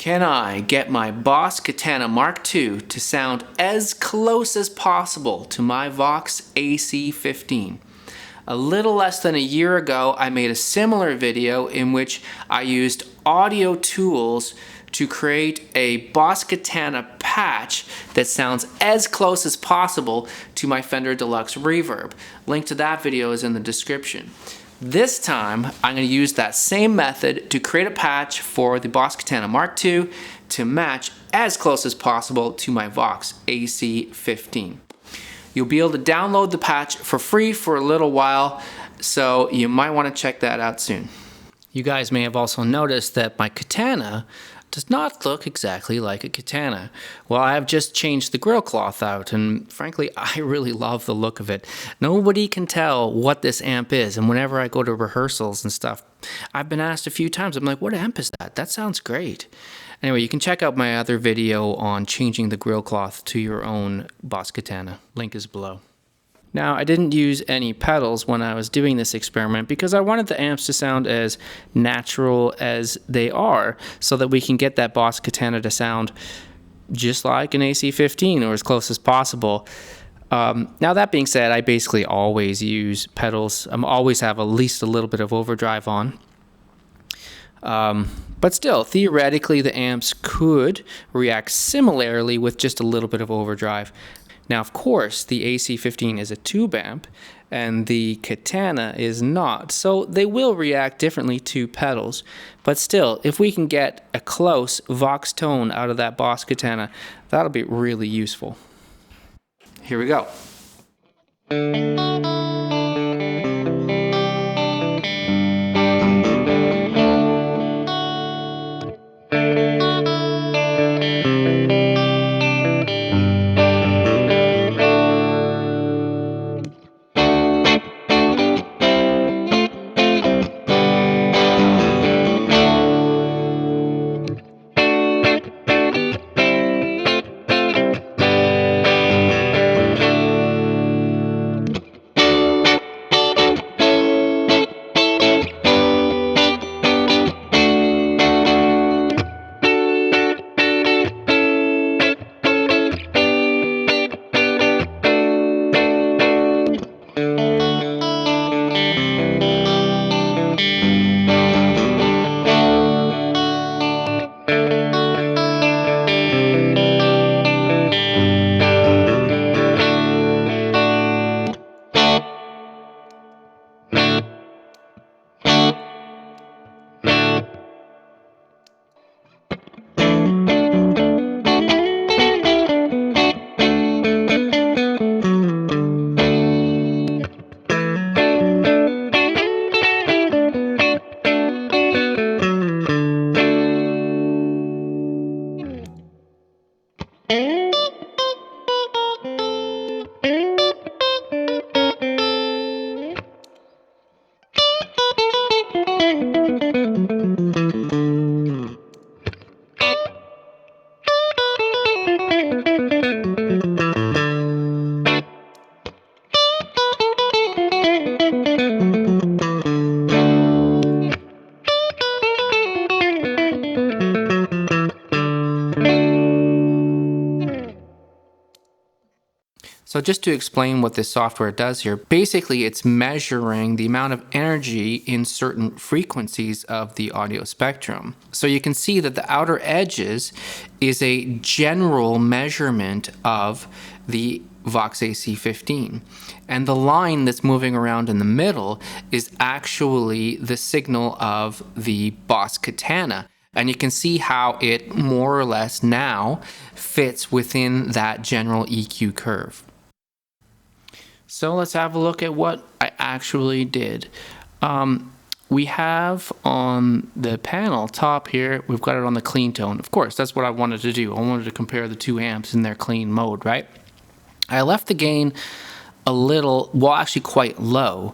Can I get my Boss Katana Mark II to sound as close as possible to my Vox AC15? A little less than a year ago, I made a similar video in which I used audio tools to create a Boss Katana patch that sounds as close as possible to my Fender Deluxe Reverb. Link to that video is in the description. This time, I'm going to use that same method to create a patch for the Boss Katana Mark II to match as close as possible to my Vox AC15. You'll be able to download the patch for free for a little while, so you might want to check that out soon. You guys may have also noticed that my Katana does not look exactly like a katana. Well, I have just changed the grill cloth out, and frankly, I really love the look of it. Nobody can tell what this amp is, and whenever I go to rehearsals and stuff, I've been asked a few times, I'm like, what amp is that? That sounds great. Anyway, you can check out my other video on changing the grill cloth to your own Boss Katana. Link is below. Now, I didn't use any pedals when I was doing this experiment because I wanted the amps to sound as natural as they are so that we can get that Boss Katana to sound just like an AC15 or as close as possible. Now, that being said, I basically always use pedals. I always have at least a little bit of overdrive on. But still, theoretically, the amps could react similarly with just a little bit of overdrive. Now, of course, the AC15 is a tube amp, and the Katana is not, so they will react differently to pedals. But still, if we can get a close Vox tone out of that Boss Katana, that'll be really useful. Here we go. So just to explain what this software does here, basically it's measuring the amount of energy in certain frequencies of the audio spectrum. So you can see that the outer edges is a general measurement of the Vox AC15. And the line that's moving around in the middle is actually the signal of the Boss Katana. And you can see how it more or less now fits within that general EQ curve. So let's have a look at what I actually did. We have on the panel top here, we've got it on the clean tone. Of course, that's what I wanted to do. I wanted to compare the two amps in their clean mode, right? I left the gain a little, well, actually quite low.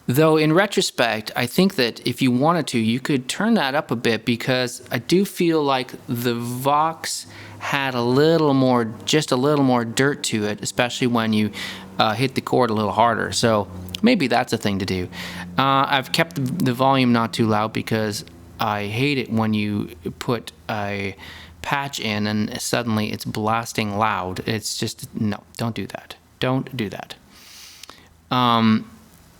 Though in retrospect, I think that if you wanted to, you could turn that up a bit because I do feel like the Vox had a little more, just a little more dirt to it, especially when you hit the chord a little harder. So maybe that's a thing to do. I've kept the volume not too loud because I hate it when you put a patch in and suddenly it's blasting loud. It's just, no, don't do that. Don't do that.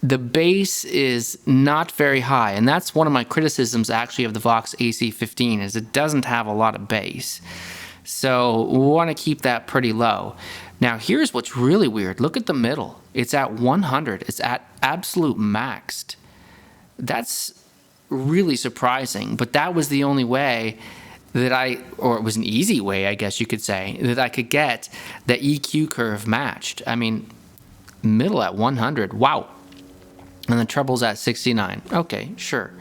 The bass is not very high, and that's one of my criticisms actually of the Vox AC15 is it doesn't have a lot of bass. So we want to keep that pretty low. Now here's what's really weird. Look at the middle. It's at 100. It's at absolute maxed. That's really surprising, but that was the only way that or it was an easy way, I guess you could say, that I could get the EQ curve matched. I mean, middle at 100. Wow. And the treble's at 69. Okay, sure.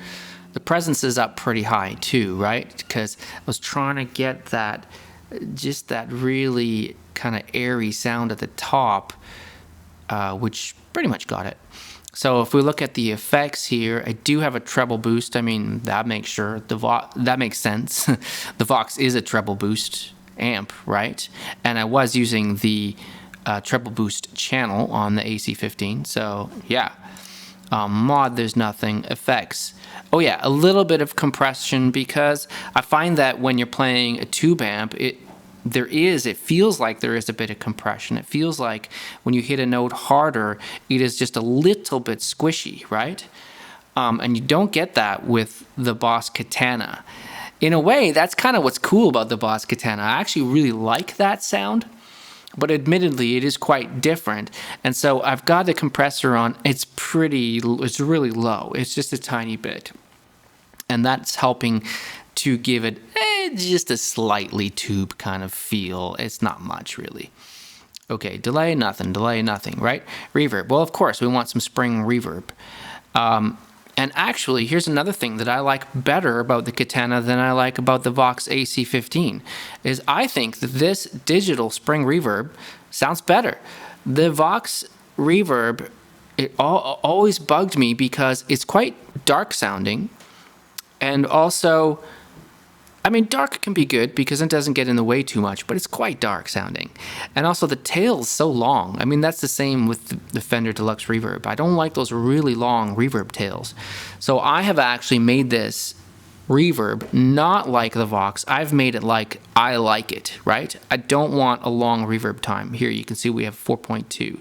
The presence is up pretty high too, right? Because I was trying to get that, just that really kind of airy sound at the top, which pretty much got it. So if we look at the effects here, I do have a treble boost. I mean, that makes sense. The Vox is a treble boost amp, right? And I was using the treble boost channel on the AC15. So yeah. Mod, there's nothing. Effects. Oh yeah, a little bit of compression, because I find that when you're playing a tube amp, it feels like there is a bit of compression. It feels like when you hit a note harder, it is just a little bit squishy, right? And you don't get that with the Boss Katana. In a way, that's kind of what's cool about the Boss Katana. I actually really like that sound. But admittedly, it is quite different. And so I've got the compressor on. It's really low. It's just a tiny bit. And that's helping to give it just a slightly tube kind of feel. It's not much, really. Okay, delay, nothing, right? Reverb. Well, of course, we want some spring reverb. And actually, here's another thing that I like better about the Katana than I like about the Vox AC15, is I think that this digital spring reverb sounds better. The Vox reverb, it always bugged me because it's quite dark sounding, and also, I mean, dark can be good because it doesn't get in the way too much, but it's quite dark sounding. And also the tail's so long. I mean, that's the same with the Fender Deluxe Reverb. I don't like those really long reverb tails. So I have actually made this reverb not like the Vox. I've made it like I like it, right? I don't want a long reverb time. Here you can see we have 4.2.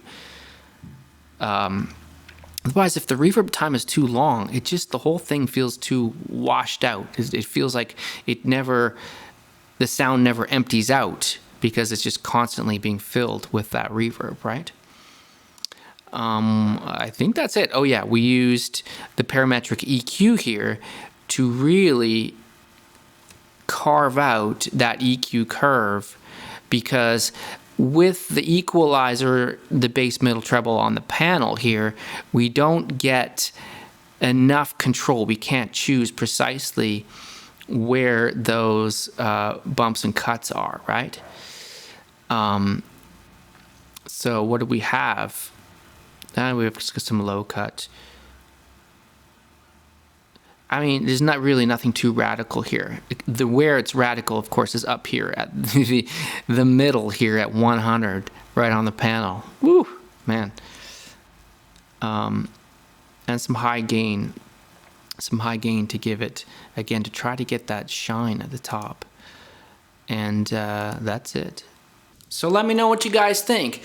Otherwise, if the reverb time is too long, the whole thing feels too washed out. It feels like the sound never empties out because it's just constantly being filled with that reverb, right? I think that's it. Oh yeah, we used the parametric EQ here to really carve out that EQ curve, because with the equalizer, the bass, middle, treble on the panel here, we don't get enough control. We can't choose precisely where those bumps and cuts are, right? So what do we have? We have some low cut. I mean, there's not really nothing too radical here. Where it's radical, of course, is up here at the middle here at 100, right on the panel. Woo, man. And some high gain to give it, again, to try to get that shine at the top. And that's it. So let me know what you guys think.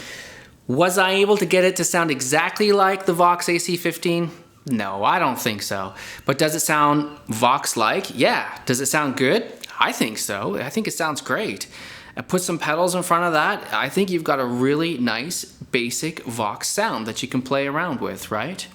Was I able to get it to sound exactly like the Vox AC15? No, I don't think so. But does it sound Vox-like? Yeah. Does it sound good? I think so. I think it sounds great. I put some pedals in front of that. I think you've got a really nice, basic Vox sound that you can play around with, right?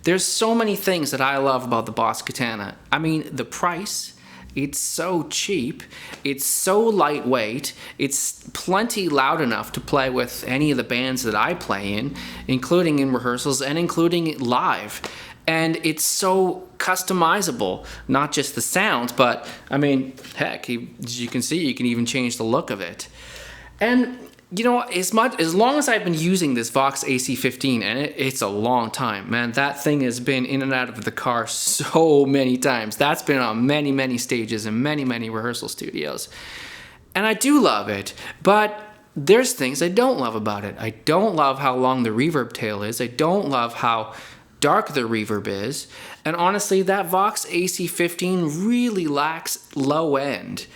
There's so many things that I love about the Boss Katana. I mean, the price. It's so cheap, it's so lightweight, it's plenty loud enough to play with any of the bands that I play in, including in rehearsals and including live. And it's so customizable, not just the sounds, but I mean, heck, as you can see, you can even change the look of it. And you know, as long as I've been using this Vox AC15, and it's a long time, man, that thing has been in and out of the car so many times. That's been on many, many stages and many, many rehearsal studios. And I do love it, but there's things I don't love about it. I don't love how long the reverb tail is. I don't love how dark the reverb is. And honestly, that Vox AC15 really lacks low end.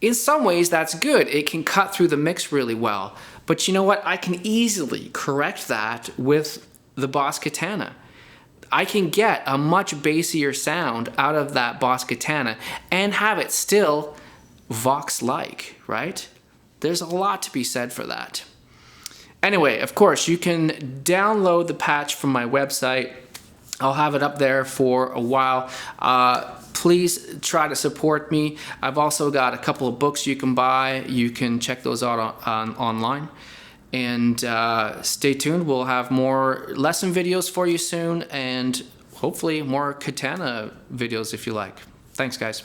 In some ways, that's good. It can cut through the mix really well. But you know what? I can easily correct that with the Boss Katana. I can get a much bassier sound out of that Boss Katana and have it still Vox-like, right? There's a lot to be said for that. Anyway, of course, you can download the patch from my website. I'll have it up there for a while. Please try to support me. I've also got a couple of books you can buy. You can check those out online. And stay tuned. We'll have more lesson videos for you soon, and hopefully more Katana videos if you like. Thanks, guys.